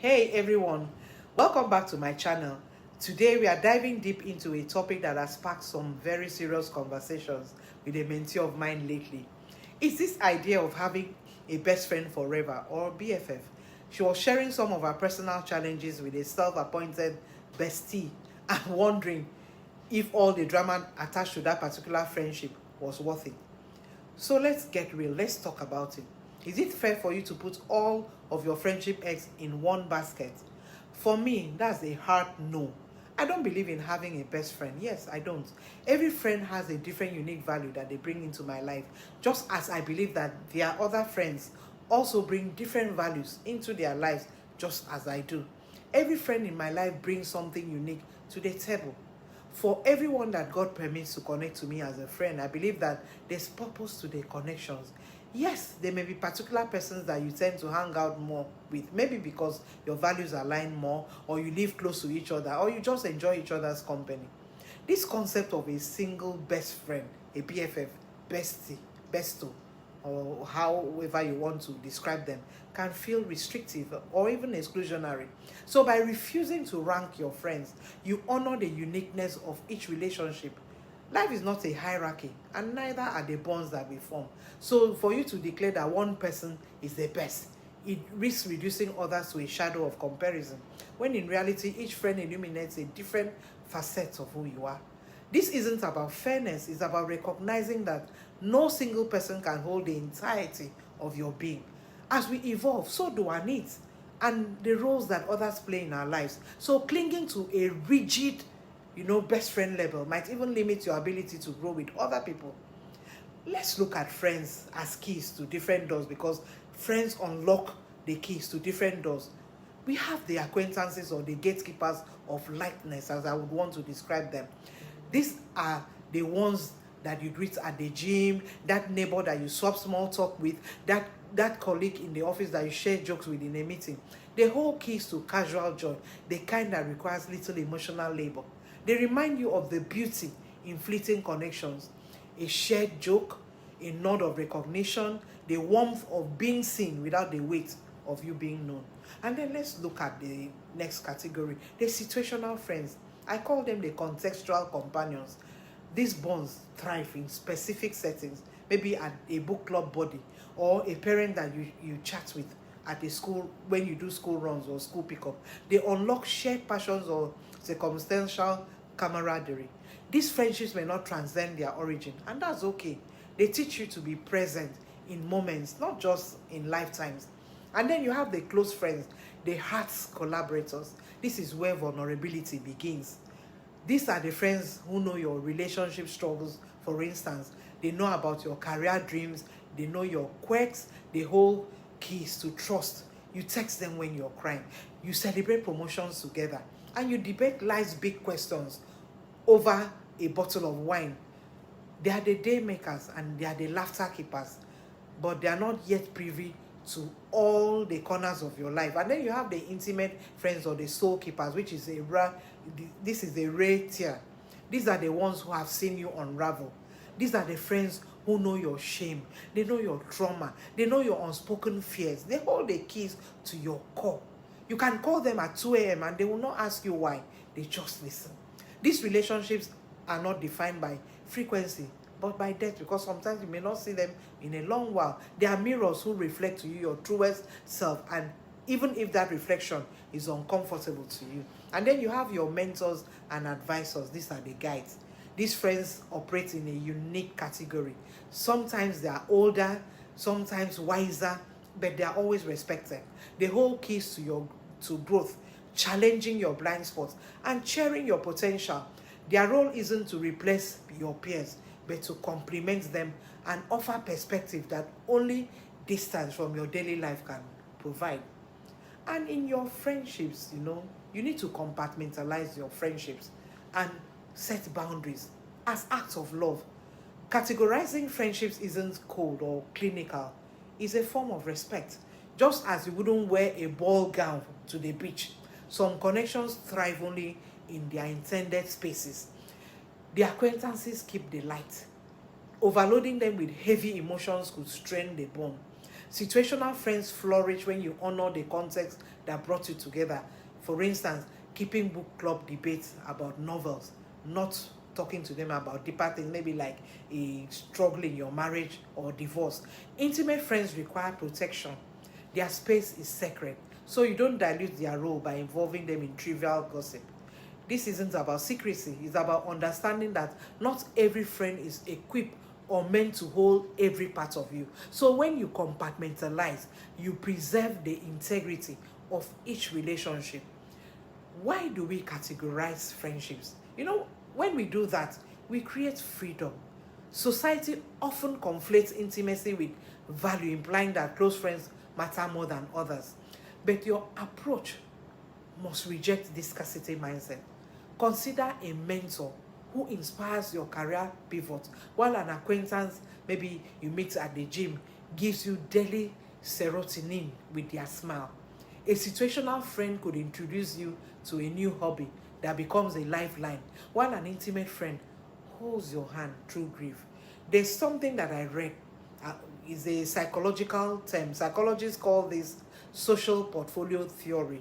Hey everyone, welcome back to my channel. Today we are diving deep into a topic that has sparked some very serious conversations with a mentee of mine lately. It's this idea of having a best friend forever, or BFF. She was sharing some of her personal challenges with a self-appointed bestie and wondering if all the drama attached to that particular friendship was worth it. So let's get real. Let's talk about it. Is it fair for you to put all of your friendship eggs in one basket? For me, that's a hard no. I don't believe in having a best friend. Yes, I don't. Every friend has a different unique value that they bring into my life, just as I believe that their other friends also bring different values into their lives, just as I do. Every friend in my life brings something unique to the table. For everyone that God permits to connect to me as a friend, I believe that there's purpose to the connections. Yes, there may be particular persons that you tend to hang out more with, maybe because your values align more, or you live close to each other, or you just enjoy each other's company. This concept of a single best friend, a BFF, bestie, besto, or however you want to describe them, can feel restrictive or even exclusionary. So by refusing to rank your friends, you honor the uniqueness of each relationship. Life is not a hierarchy, and neither are the bonds that we form. So for you to declare that one person is the best, it risks reducing others to a shadow of comparison, when in reality each friend illuminates a different facet of who you are. This isn't about fairness, it's about recognizing that no single person can hold the entirety of your being. As we evolve, so do our needs and the roles that others play in our lives. So clinging to a rigid, best friend level might even limit your ability to grow with other people. Let's look at friends as keys to different doors, because friends unlock the keys to different doors. We have the acquaintances, or the gatekeepers of likeness, as I would want to describe them. These are the ones that you greet at the gym, that neighbor that you swap small talk with, that colleague in the office that you share jokes with in a meeting. The whole keys to casual joy, the kind that requires little emotional labor. They remind you of the beauty in fleeting connections, a shared joke, a nod of recognition, the warmth of being seen without the weight of you being known. And then let's look at the next category, the situational friends. I call them the contextual companions. These bonds thrive in specific settings, maybe at a book club body, or a parent that you chat with at a school when you do school runs or school pickup. They unlock shared passions or circumstantial camaraderie. These friendships may not transcend their origin, and that's okay. They teach you to be present in moments, not just in lifetimes. And then you have the close friends, the heart's collaborators. This is where vulnerability begins. These are the friends who know your relationship struggles, for instance. They know about your career dreams, they know your quirks, they hold keys to trust. You text them when you're crying. You celebrate promotions together. And you debate life's big questions over a bottle of wine. They are the day makers and they are the laughter keepers, but they are not yet privy to all the corners of your life. And then you have the intimate friends, or the soul keepers, which is this is a rare tier. These are the ones who have seen you unravel. These are the friends who know your shame, they know your trauma, they know your unspoken fears. They hold the keys to your core. You can call them at 2 a.m. and they will not ask you why, they just listen. These relationships are not defined by frequency, but by depth, because sometimes you may not see them in a long while. They are mirrors who reflect to you your truest self, and even if that reflection is uncomfortable to you. And then you have your mentors and advisors. These are the guides. These friends operate in a unique category. Sometimes they are older, sometimes wiser, but they are always respected. They hold keys to growth, challenging your blind spots and sharing your potential. Their role isn't to replace your peers, but to complement them and offer perspective that only distance from your daily life can provide. And in your friendships, you need to compartmentalize your friendships and set boundaries as acts of love. Categorizing friendships isn't cold or clinical, it's a form of respect. Just as you wouldn't wear a ball gown to the beach, some connections thrive only in their intended spaces. The acquaintances keep the light. Overloading them with heavy emotions could strain the bond. Situational friends flourish when you honor the context that brought you together. For instance, keeping book club debates about novels, not talking to them about deeper things, maybe like a struggle in your marriage or divorce. Intimate friends require protection. Their space is sacred, so you don't dilute their role by involving them in trivial gossip. This isn't about secrecy, it's about understanding that not every friend is equipped or meant to hold every part of you. So when you compartmentalize, you preserve the integrity of each relationship. Why do we categorize friendships? When we do that, we create freedom. Society often conflates intimacy with value, implying that close friends matter more than others. But your approach must reject this scarcity mindset. Consider a mentor who inspires your career pivot, while an acquaintance, maybe you meet at the gym, gives you daily serotonin with their smile. A situational friend could introduce you to a new hobby that becomes a lifeline, while an intimate friend holds your hand through grief. There's something that I read, is a psychological term. Psychologists call this social portfolio theory,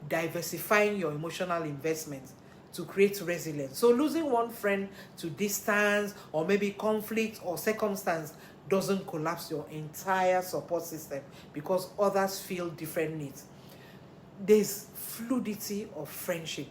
diversifying your emotional investments to create resilience. So losing one friend to distance or maybe conflict or circumstance doesn't collapse your entire support system because others feel different needs. There's fluidity of friendship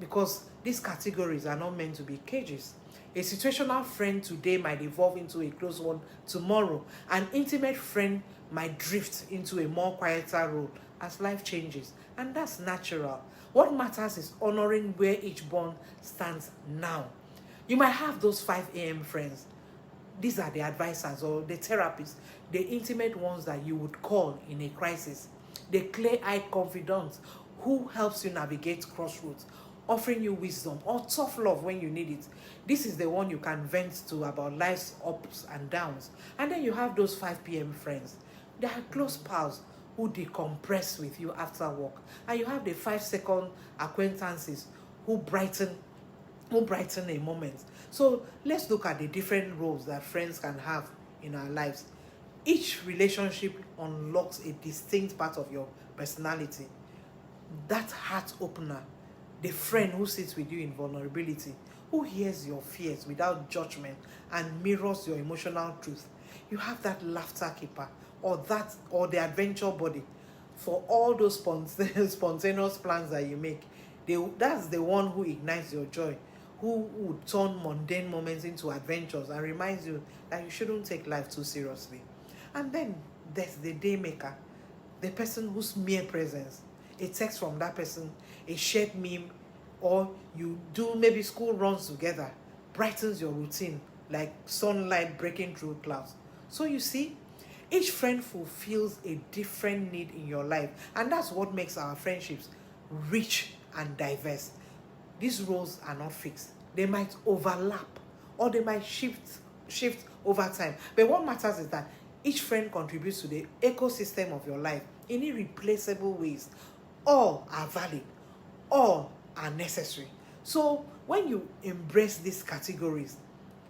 because these categories are not meant to be cages. A situational friend today might evolve into a close one tomorrow. An intimate friend might drift into a more quieter role as life changes, and that's natural. What matters is honoring where each bond stands now. You might have those 5 a.m. friends. These are the advisors or the therapists, the intimate ones that you would call in a crisis. The clear-eyed confidant who helps you navigate crossroads, offering you wisdom or tough love when you need it. This is the one you can vent to about life's ups and downs. And then you have those 5 p.m. friends. They are close pals who decompress with you after work. And you have the 5-second acquaintances who brighten a moment. So let's look at the different roles that friends can have in our lives. Each relationship unlocks a distinct part of your personality. That heart opener, the friend who sits with you in vulnerability, who hears your fears without judgment and mirrors your emotional truth. You have that laughter keeper or the adventure buddy for all those spontaneous plans that you make. That's the one who ignites your joy, who would turn mundane moments into adventures and reminds you that you shouldn't take life too seriously. And then there's the day maker, the person whose mere presence, a text from that person, a shared meme, or you do maybe school runs together, brightens your routine like sunlight breaking through clouds. So you see, each friend fulfills a different need in your life, and that's what makes our friendships rich and diverse. These roles are not fixed. They might overlap or they might shift over time. But what matters is that each friend contributes to the ecosystem of your life in irreplaceable ways. All are valid. All are necessary. So when you embrace these categories,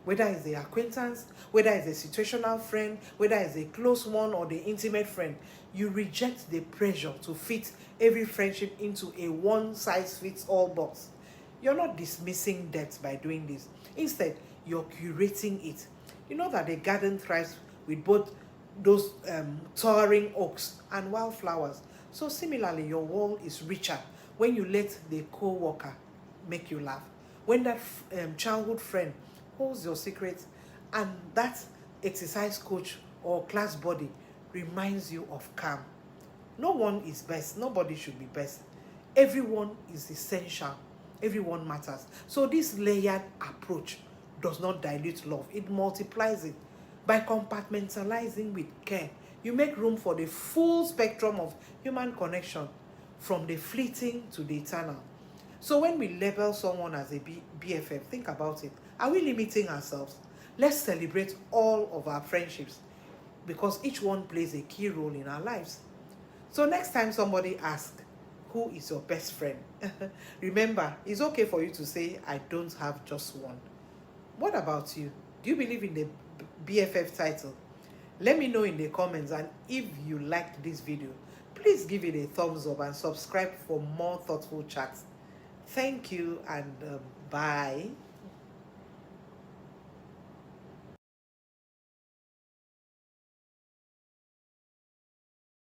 whether it's the acquaintance, whether it's a situational friend, whether it's a close one or the intimate friend, you reject the pressure to fit every friendship into a one-size-fits-all box. You're not dismissing depth by doing this. Instead, you're curating it. You know that the garden thrives with both those towering oaks and wildflowers. So similarly, your world is richer when you let the co-worker make you laugh. When that childhood friend holds your secrets and that exercise coach or class buddy reminds you of calm. No one is best. Nobody should be best. Everyone is essential. Everyone matters. So this layered approach does not dilute love. It multiplies it. By compartmentalizing with care, you make room for the full spectrum of human connection, from the fleeting to the eternal. So when we label someone as a BFF, think about it. Are we limiting ourselves? Let's celebrate all of our friendships because each one plays a key role in our lives. So next time somebody asks, who is your best friend? Remember, it's okay for you to say, I don't have just one. What about you? Do you believe in the BFF title? Let me know in the comments, and if you liked this video, please give it a thumbs up and subscribe for more thoughtful chats. Thank you, and bye.